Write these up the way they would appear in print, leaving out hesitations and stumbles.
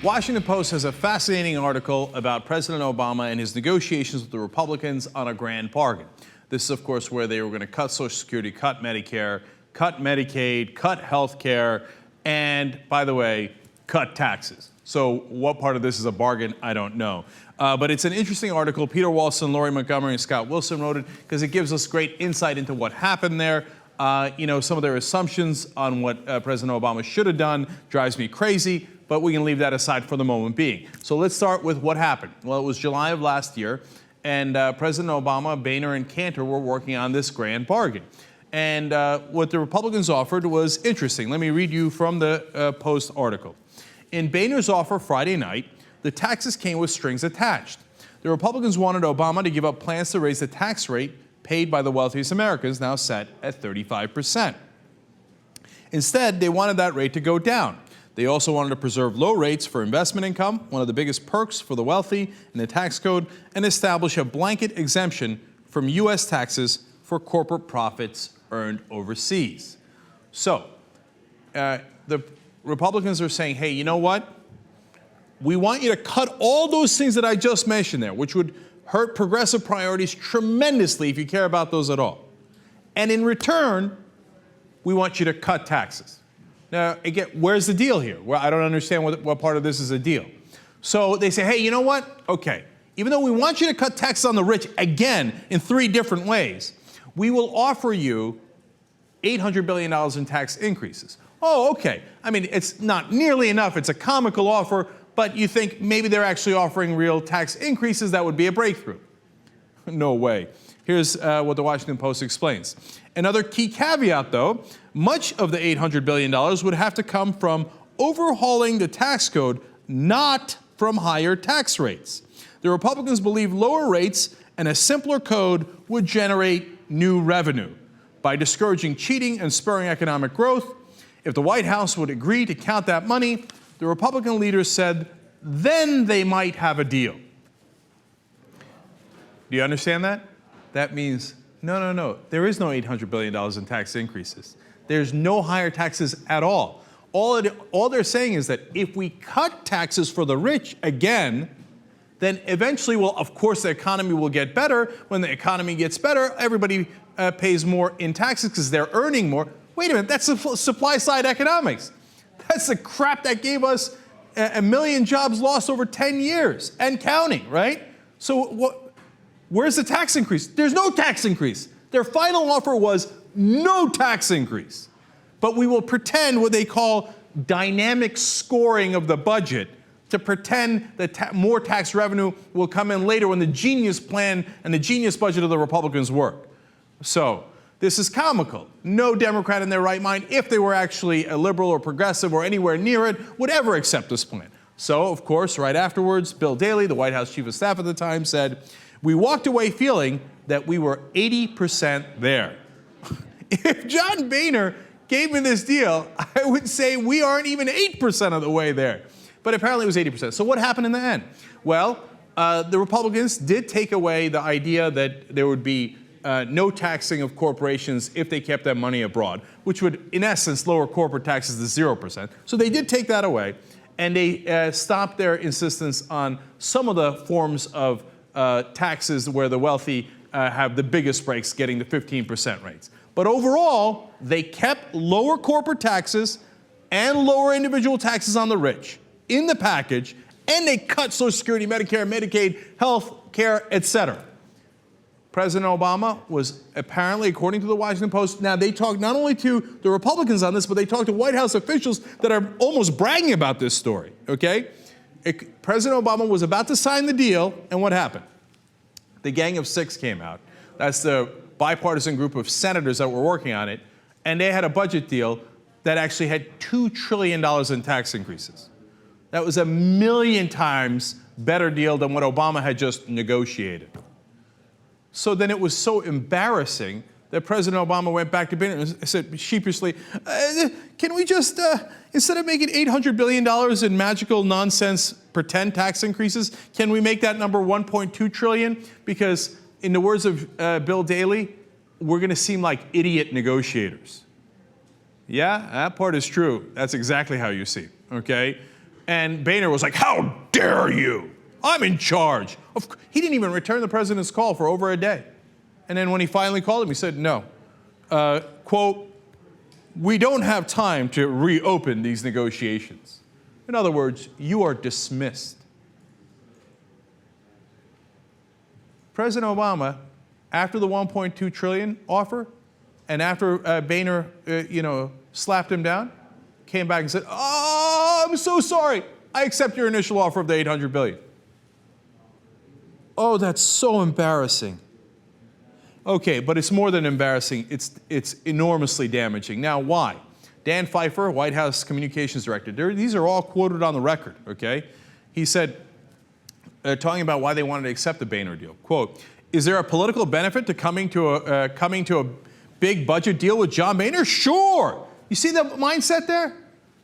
Washington Post has a fascinating article about President Obama and his negotiations with the Republicans on a grand bargain. This is, of course, where they were going to cut Social Security, cut Medicare, cut Medicaid, cut health care, and, by the way, cut taxes. So what part of this is a bargain, I don't know. But it's an interesting article. Peter Walson, Laurie Montgomery, and Scott Wilson wrote it because it gives us great insight into what happened there. Some of their assumptions on what President Obama should have done drives me crazy, but we can leave that aside for the moment being. So let's start with what happened. Well, it was July of last year, and President Obama, Boehner, and Cantor were working on this grand bargain. And what the Republicans offered was interesting. Let me read you from the Post article. In Boehner's offer Friday night, the taxes came with strings attached. The Republicans wanted Obama to give up plans to raise the tax rate paid by the wealthiest Americans, now set at 35%. Instead, they wanted that rate to go down. They also wanted to preserve low rates for investment income, one of the biggest perks for the wealthy in the tax code, and establish a blanket exemption from U.S. taxes for corporate profits earned overseas. So, the Republicans are saying, hey, you know what? We want you to cut all those things that I just mentioned there, which would hurt progressive priorities tremendously if you care about those at all. And in return, we want you to cut taxes. Now, again, where's the deal here? Well, I don't understand what part of this is a deal. So they say, hey, you know what? Okay, even though we want you to cut taxes on the rich, again, in 3 different ways, we will offer you $800 billion in tax increases. Oh, okay. I mean, it's not nearly enough. It's a comical offer, but you think maybe they're actually offering real tax increases. That would be a breakthrough. No way. Here's what the Washington Post explains. Another key caveat, though, much of the $800 billion would have to come from overhauling the tax code, not from higher tax rates. The Republicans believe lower rates and a simpler code would generate new revenue by discouraging cheating and spurring economic growth. If the White House would agree to count that money, the Republican leaders said, then they might have a deal. Do you understand that? That means, no, there is no $800 billion in tax increases. There's no higher taxes at all. All they're saying is that if we cut taxes for the rich again, then eventually, well, of course, the economy will get better. When the economy gets better, everybody pays more in taxes because they're earning more. Wait a minute, that's supply-side economics. That's the crap that gave us a million jobs lost over 10 years and counting, right? So where's the tax increase? There's no tax increase. Their final offer was no tax increase. But we will pretend what they call dynamic scoring of the budget to pretend that more tax revenue will come in later when the genius plan and the genius budget of the Republicans work. So this is comical. No Democrat in their right mind, if they were actually a liberal or progressive or anywhere near it, would ever accept this plan. So, of course, right afterwards, Bill Daley, the White House chief of staff at the time, said, we walked away feeling that we were 80% there. If John Boehner gave me this deal, I would say we aren't even 8% of the way there. But apparently it was 80%. So what happened in the end? Well, the Republicans did take away the idea that there would be no taxing of corporations if they kept that money abroad, which would, in essence, lower corporate taxes to 0%. So they did take that away, and they stopped their insistence on some of the forms of taxes where the wealthy have the biggest breaks, getting the 15% rates. But overall, they kept lower corporate taxes and lower individual taxes on the rich in the package, and they cut Social Security, Medicare, Medicaid, health care, etc. President Obama was apparently, according to the Washington Post, now they talked not only to the Republicans on this, but they talked to White House officials that are almost bragging about this story, okay? President Obama was about to sign the deal, and what happened? The Gang of Six came out. That's the bipartisan group of senators that were working on it, and they had a budget deal that actually had $2 trillion in tax increases. That was 1,000,000 times better deal than what Obama had just negotiated. So then it was so embarrassing that President Obama went back to Boehner and said sheepishly, can we just, instead of making $800 billion in magical nonsense pretend tax increases, can we make that number $1.2 trillion? Because in the words of Bill Daley, we're going to seem like idiot negotiators. Yeah, that part is true. That's exactly how you see, okay? And Boehner was like, how dare you? I'm in charge. He didn't even return the president's call for over a day. And then when he finally called him, he said, no. Quote, we don't have time to reopen these negotiations. In other words, you are dismissed. President Obama, after the $1.2 trillion offer, and after Boehner, slapped him down, came back and said, oh, I'm so sorry. I accept your initial offer of the $800 billion. Oh, that's so embarrassing. Okay, but it's more than embarrassing. It's enormously damaging. Now, why? Dan Pfeiffer, White House Communications Director, these are all quoted on the record, okay? He said, talking about why they wanted to accept the Boehner deal, quote, is there a political benefit to coming to a big budget deal with John Boehner? Sure. You see the mindset there?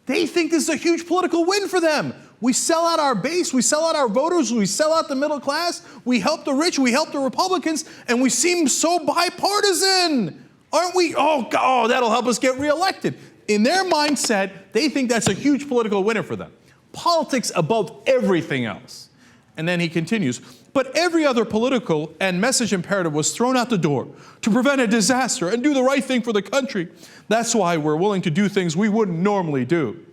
They think this is a huge political win for them. We sell out our base, we sell out our voters, we sell out the middle class, we help the rich, we help the Republicans, and we seem so bipartisan. Aren't we? Oh, God, that'll help us get reelected. In their mindset, they think that's a huge political winner for them. Politics above everything else. And then he continues, but every other political and message imperative was thrown out the door to prevent a disaster and do the right thing for the country. That's why we're willing to do things we wouldn't normally do.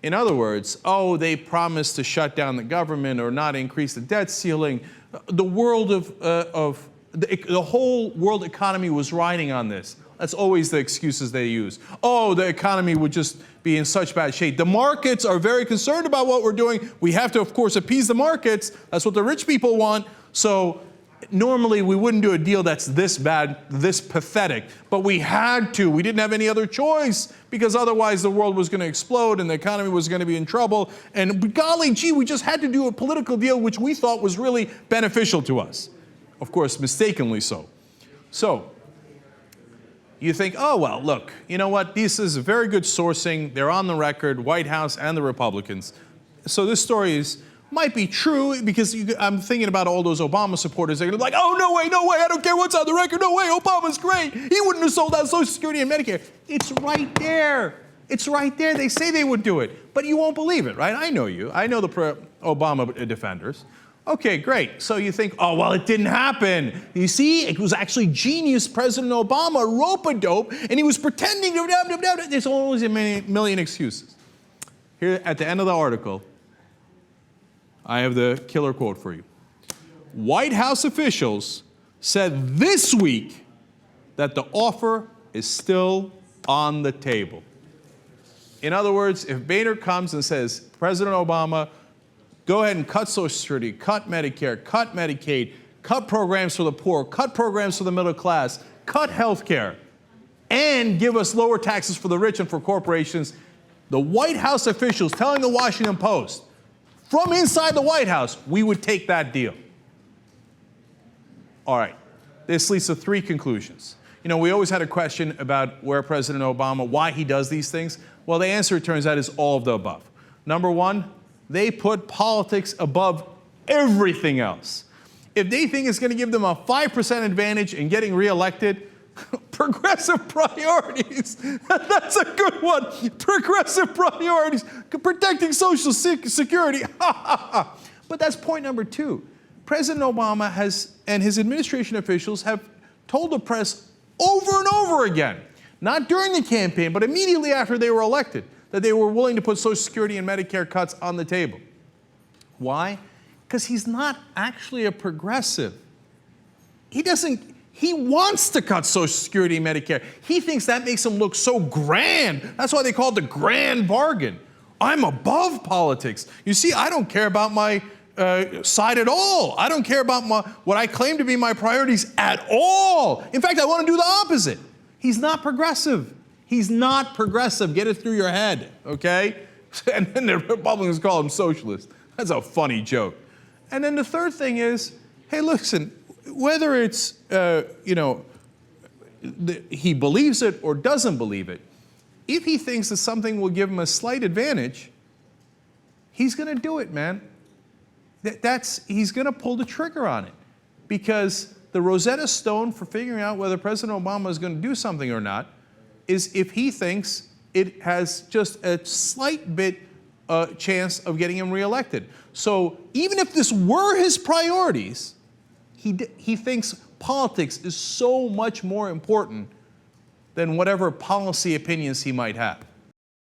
In other words, oh, they promised to shut down the government or not increase the debt ceiling. The world the whole world economy was riding on this. That's always the excuses they use. Oh, the economy would just be in such bad shape. The markets are very concerned about what we're doing. We have to, of course, appease the markets. That's what the rich people want. So normally we wouldn't do a deal that's this bad, this pathetic. But we had to. We didn't have any other choice because otherwise the world was going to explode and the economy was going to be in trouble. And golly gee, we just had to do a political deal which we thought was really beneficial to us. Of course, mistakenly so. So you think, oh, well, look, you know what? This is very good sourcing. They're on the record, White House and the Republicans. So this story might be true because I'm thinking about all those Obama supporters. They're going to be like, oh, no way, I don't care what's on the record. No way, Obama's great. He wouldn't have sold out Social Security and Medicare. It's right there. It's right there. They say they would do it, but you won't believe it, right? I know you. I know the Obama defenders. Okay, great. So you think, oh, well, it didn't happen. You see, it was actually genius. President Obama rope-a-dope, and he was pretending to... There's always a million excuses. Here at the end of the article, I have the killer quote for you. White House officials said this week that the offer is still on the table. In other words, if Boehner comes and says, President Obama, go ahead and cut Social Security, cut Medicare, cut Medicaid, cut programs for the poor, cut programs for the middle class, cut health care, and give us lower taxes for the rich and for corporations. The White House officials telling the Washington Post, from inside the White House, we would take that deal. All right, this leads to three conclusions. You know, we always had a question about where President Obama, why he does these things. Well, the answer, it turns out, is all of the above. Number one, they put politics above everything else. If they think it's going to give them a 5% advantage in getting reelected, progressive priorities. That's a good one. Progressive priorities. Protecting Social Security. But that's point number two. President Obama and his administration officials have told the press over and over again, not during the campaign, but immediately after they were elected, that they were willing to put Social Security and Medicare cuts on the table. Why? Because he's not actually a progressive. He wants to cut Social Security and Medicare. He thinks that makes him look so grand. That's why they call it the grand bargain. I'm above politics. You see, I don't care about my side at all. I don't care about what I claim to be my priorities at all. In fact, I want to do the opposite. He's not progressive. He's not progressive. Get it through your head, okay? And then the Republicans call him socialist. That's a funny joke. And then the third thing is, hey, listen, whether it's, he believes it or doesn't believe it, if he thinks that something will give him a slight advantage, he's going to do it, man. He's going to pull the trigger on it. Because the Rosetta Stone for figuring out whether President Obama is going to do something or not is if he thinks it has just a slight bit chance of getting him reelected. So even if this were his priorities, he thinks politics is so much more important than whatever policy opinions he might have.